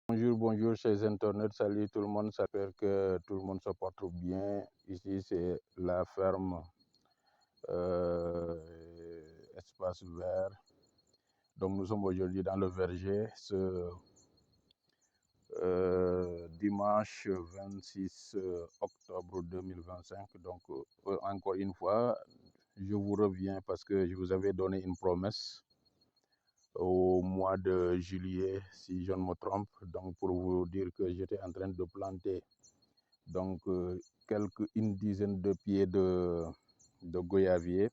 Bonjour, chers internautes, salut tout le monde, j'espère que tout le monde se porte bien. Ici, c'est la ferme Espace Vert. Donc, nous sommes aujourd'hui dans le verger, ce dimanche 26 octobre 2025. Donc, encore une fois, je vous reviens parce que je vous avais donné une promesse au mois de juillet, si je ne me trompe, donc pour vous dire que j'étais en train de planter donc une dizaine de pieds de goyavier,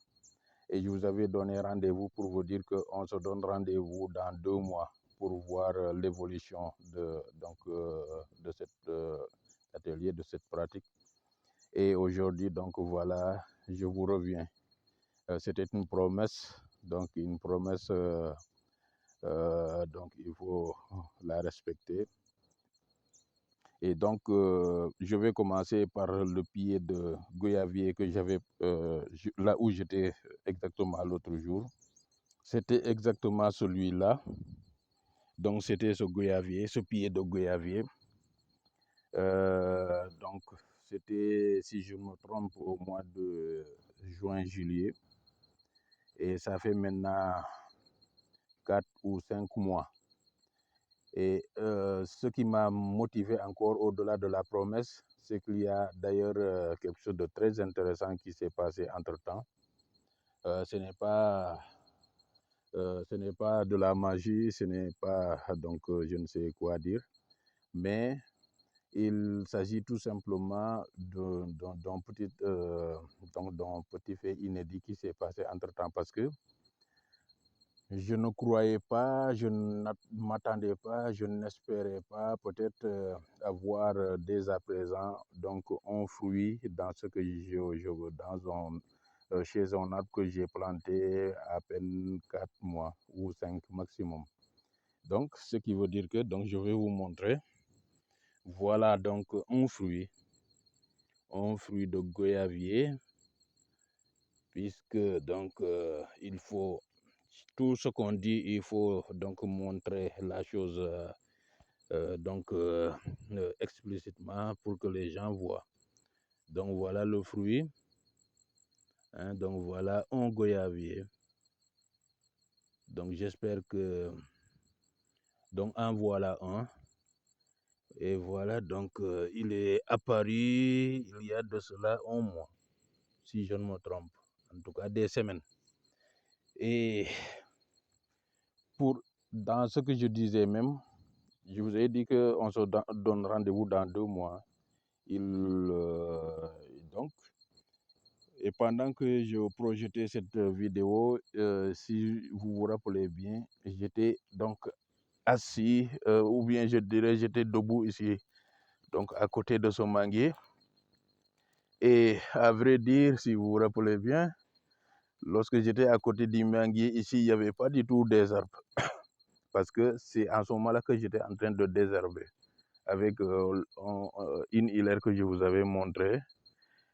et je vous avais donné rendez-vous pour vous dire qu'on se donne rendez-vous dans 2 mois pour voir l'évolution de cet atelier, de cette pratique. Et aujourd'hui, donc voilà, je vous reviens. C'était une promesse, donc donc il faut la respecter. Et donc, je vais commencer par le pied de goyavier que j'avais là où j'étais exactement l'autre jour. C'était exactement celui-là. Donc, c'était ce goyavier, ce pied de goyavier. Donc, c'était, si je ne me trompe, au mois de juin-juillet. Et ça fait maintenant 4 ou 5 mois. Et ce qui m'a motivé encore au-delà de la promesse, c'est qu'il y a d'ailleurs quelque chose de très intéressant qui s'est passé entre-temps. Ce n'est pas de la magie, ce n'est pas donc je ne sais quoi dire, mais il s'agit tout simplement d'un petit fait inédit qui s'est passé entre-temps, parce que je ne croyais pas, je ne m'attendais pas, je n'espérais pas peut-être avoir dès à présent donc un fruit dans ce que chez un arbre que j'ai planté à peine 4 mois ou 5 maximum. Donc, ce qui veut dire que donc je vais vous montrer. Voilà donc un fruit de goyavier, puisque donc il faut tout ce qu'on dit, il faut donc montrer la chose explicitement pour que les gens voient. Donc voilà le fruit, hein, donc voilà un goyavier. Donc j'espère que donc en voilà un. Et voilà, donc il est apparu il y a de cela un mois, si je ne me trompe, en tout cas des semaines. Et dans ce que je disais même, je vous ai dit qu'on se donne rendez-vous dans 2 mois. Donc, et pendant que je projetais cette vidéo, si vous vous rappelez bien, j'étais donc assis, ou bien je dirais j'étais debout ici, donc à côté de ce manguier. Et à vrai dire, si vous vous rappelez bien, lorsque j'étais à côté du manguier ici, il n'y avait pas du tout des arbres. Parce que c'est en ce moment-là que j'étais en train de désherber avec une hilaire que je vous avais montré.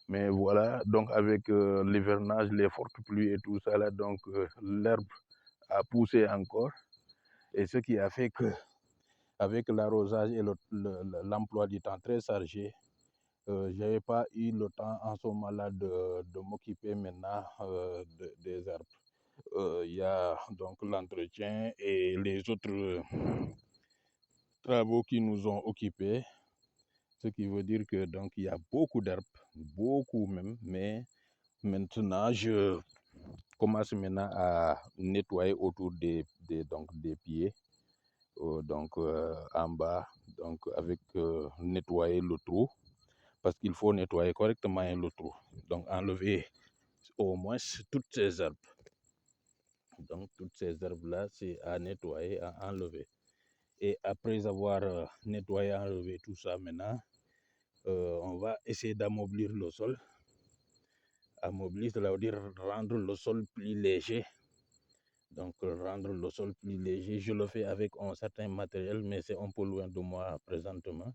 Mais voilà, donc avec l'hivernage, les fortes pluies et tout ça, là, donc l'herbe a poussé encore. Et ce qui a fait que, avec l'arrosage et l'emploi du temps très chargé, je n'avais pas eu le temps en ce moment-là de m'occuper maintenant des herbes. Il y a donc l'entretien et les autres travaux qui nous ont occupés, ce qui veut dire que donc il y a beaucoup d'herbes, beaucoup même, mais maintenant je commence maintenant à nettoyer autour des pieds, en bas, donc avec nettoyer le trou, parce qu'il faut nettoyer correctement le trou, donc enlever au moins toutes ces herbes. Donc toutes ces herbes là, c'est à nettoyer, à enlever. Et après avoir nettoyé, enlevé tout ça, maintenant on va essayer d'amoblir le sol. Amoblir, cela veut dire rendre le sol plus léger. Donc rendre le sol plus léger, je le fais avec un certain matériel, mais c'est un peu loin de moi présentement.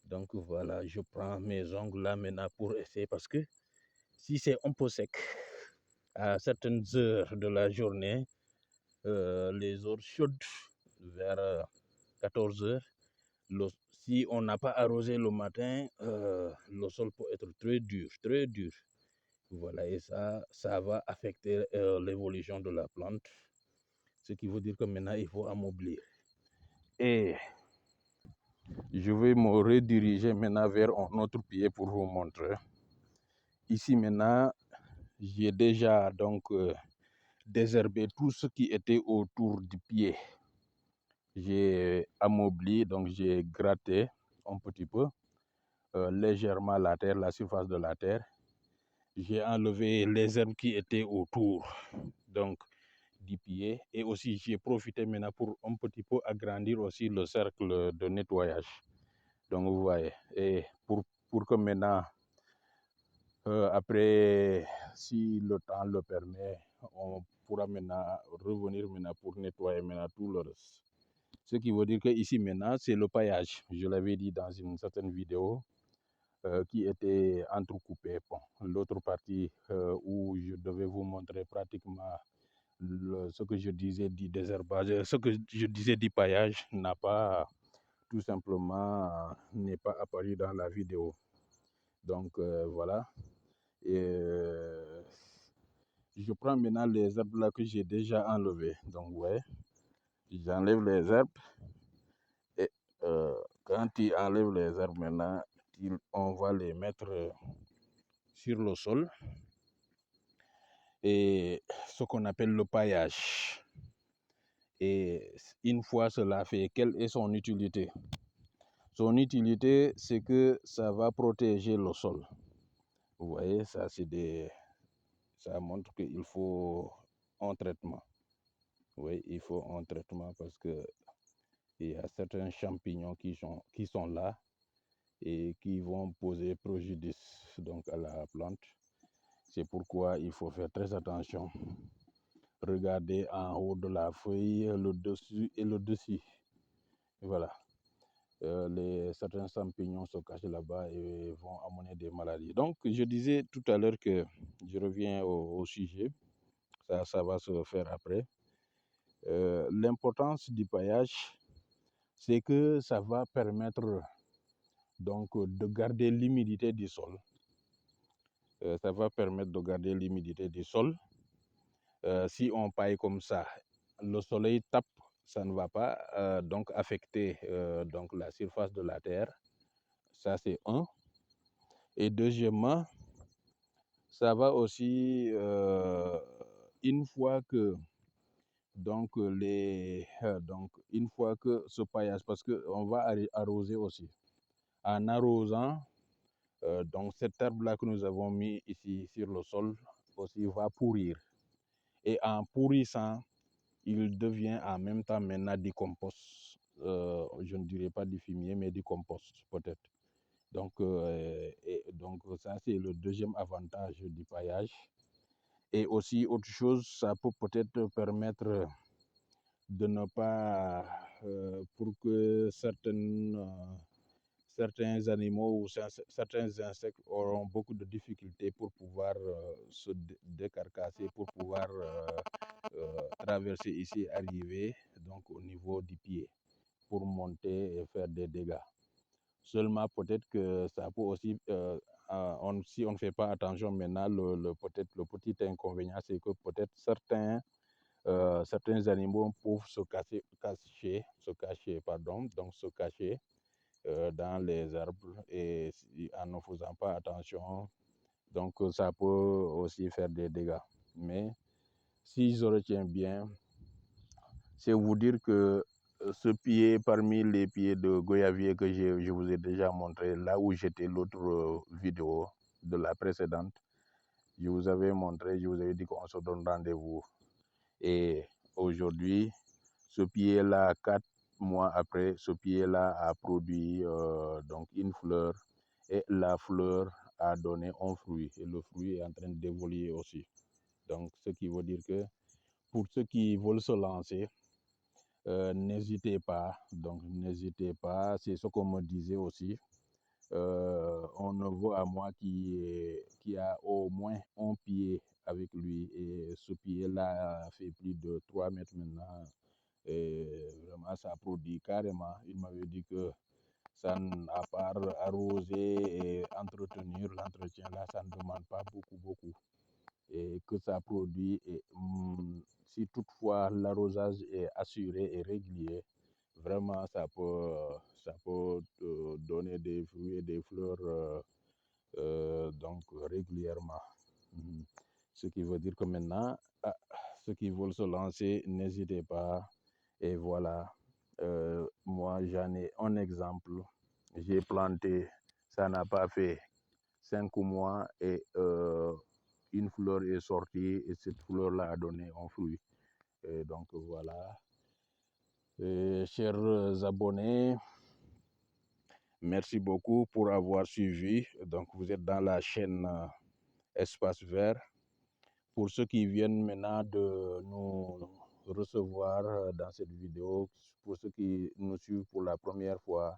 Donc voilà, je prends mes ongles là maintenant pour essayer, parce que si c'est un peu sec à certaines heures de la journée, les heures chaudes vers 14 heures, Si on n'a pas arrosé le matin, le sol peut être très dur, très dur. Voilà, et ça va affecter l'évolution de la plante. Ce qui veut dire que maintenant, il faut amoblir. Et je vais me rediriger maintenant vers un autre pied pour vous montrer. Ici maintenant, j'ai déjà donc désherbé tout ce qui était autour du pied. J'ai amobli, donc j'ai gratté un petit peu, légèrement la terre, la surface de la terre. J'ai enlevé les herbes qui étaient autour donc du pied, et aussi j'ai profité maintenant pour un petit peu agrandir aussi le cercle de nettoyage. Donc vous voyez, et pour que maintenant, après, si le temps le permet, on pourra maintenant revenir maintenant pour nettoyer maintenant tout le reste. Ce qui veut dire que ici maintenant, c'est le paillage. Je l'avais dit dans une certaine vidéo qui était entrecoupée. Bon, l'autre partie où je devais vous montrer pratiquement ce que je disais du désherbage, ce que je disais du paillage n'a pas, tout simplement, n'est pas apparu dans la vidéo. Donc voilà. Et je prends maintenant les herbes là que j'ai déjà enlevées. Donc ouais, j'enlève les herbes. Et quand tu enlèves les herbes maintenant, on va les mettre sur le sol. Et ce qu'on appelle le paillage. Et une fois cela fait, quelle est son utilité? Son utilité, c'est que ça va protéger le sol. Vous voyez, ça montre qu'il faut un traitement. Oui, il faut un traitement parce que il y a certains champignons qui sont là et qui vont poser préjudice donc à la plante. C'est pourquoi il faut faire très attention. Regardez en haut de la feuille, le dessus et le dessus. Voilà. Certains champignons se cachent là-bas et vont amener des maladies. Donc, je disais tout à l'heure que je reviens au sujet. Ça va se faire après. L'importance du paillage, c'est que ça va permettre donc de garder l'humidité du sol. Ça va permettre de garder l'humidité du sol. Si on paille comme ça, le soleil tape, ça ne va pas donc affecter donc la surface de la terre. Ça, c'est un. Et deuxièmement, ça va aussi, une fois que donc une fois que ce paillage, parce qu'on va arroser aussi. En arrosant, donc cette herbe-là que nous avons mis ici sur le sol aussi va pourrir. Et en pourrissant, il devient en même temps maintenant du compost. Je ne dirais pas du fumier, mais du compost peut-être. Donc ça, c'est le deuxième avantage du paillage. Et aussi, autre chose, ça peut peut-être permettre de ne pas, pour que certains animaux ou certains insectes auront beaucoup de difficultés pour pouvoir se décarcasser, pour pouvoir traverser ici, arriver donc au niveau du pied, pour monter et faire des dégâts. Seulement, peut-être que ça peut aussi, si on ne fait pas attention maintenant, peut-être le petit inconvénient, c'est que peut-être certains animaux peuvent se cacher dans les arbres, et en ne faisant pas attention, donc ça peut aussi faire des dégâts. Mais si je retiens bien, c'est vous dire que ce pied parmi les pieds de goyavier que je vous ai déjà montré, là où j'étais l'autre vidéo de la précédente, je vous avais montré, je vous avais dit qu'on se donne rendez-vous. Et aujourd'hui, ce pied-là, 4 mois après, ce pied-là a produit donc une fleur, et la fleur a donné un fruit, et le fruit est en train d'évoluer aussi. Donc, ce qui veut dire que pour ceux qui veulent se lancer, n'hésitez pas. Donc, n'hésitez pas. C'est ce qu'on me disait aussi. On ne voit à moi qui a au moins un pied avec lui. Et ce pied-là fait plus de 3 mètres maintenant. Et vraiment, ça produit carrément. Il m'avait dit que À part arroser et entretenir, l'entretien là, ça ne demande pas beaucoup. Et que ça produit. Et si toutefois l'arrosage est assuré et régulier, vraiment ça peut donner des fruits et des fleurs donc régulièrement. Ce qui veut dire que maintenant, ceux qui veulent se lancer, n'hésitez pas. Et voilà, moi j'en ai un exemple. J'ai planté, ça n'a pas fait 5 mois et une fleur est sortie et cette fleur-là a donné un fruit. Et donc voilà. Et chers abonnés, merci beaucoup pour avoir suivi. Donc vous êtes dans la chaîne Espace Vert. Pour ceux qui viennent maintenant de nous recevoir dans cette vidéo, pour ceux qui nous suivent pour la première fois,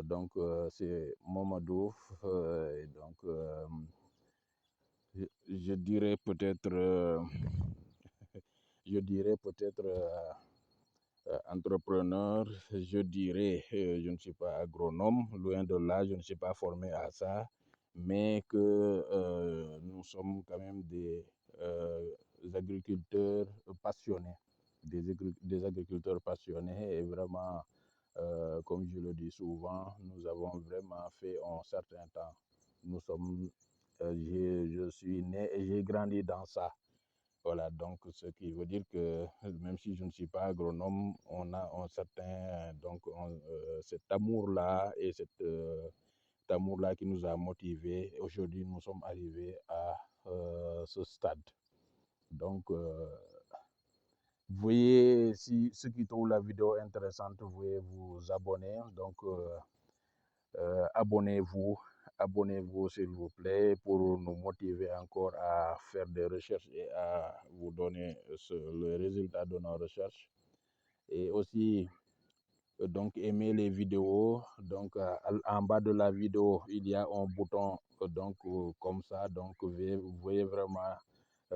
donc c'est Mamadou. Donc je dirais peut-être entrepreneur, je dirais je ne suis pas agronome, loin de là, je ne suis pas formé à ça, mais que nous sommes quand même des agriculteurs passionnés, des agriculteurs passionnés et vraiment, comme je le dis souvent, nous avons vraiment fait un certain temps. Nous sommes, je suis né et j'ai grandi dans ça. Voilà, donc ce qui veut dire que même si je ne suis pas agronome, on a un certain, donc cet amour-là et cet amour-là qui nous a motivés. Aujourd'hui, nous sommes arrivés à ce stade. Donc, veuillez, si ceux qui trouvent la vidéo intéressante, veuillez vous abonner. Donc, abonnez-vous s'il vous plaît pour nous motiver encore à faire des recherches et à vous donner le résultat de nos recherches. Et aussi, donc aimer les vidéos. Donc en bas de la vidéo, il y a un bouton donc comme ça. Donc vous voyez vraiment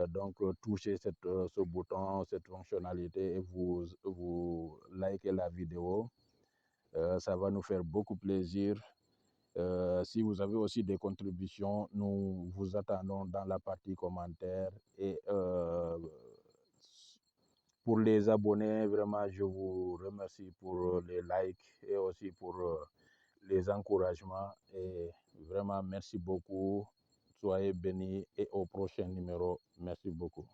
donc toucher ce bouton, cette fonctionnalité et vous likez la vidéo. Ça va nous faire beaucoup plaisir. Si vous avez aussi des contributions, nous vous attendons dans la partie commentaires. Et pour les abonnés, vraiment, je vous remercie pour les likes et aussi pour les encouragements. Et vraiment, merci beaucoup. Soyez bénis et au prochain numéro. Merci beaucoup.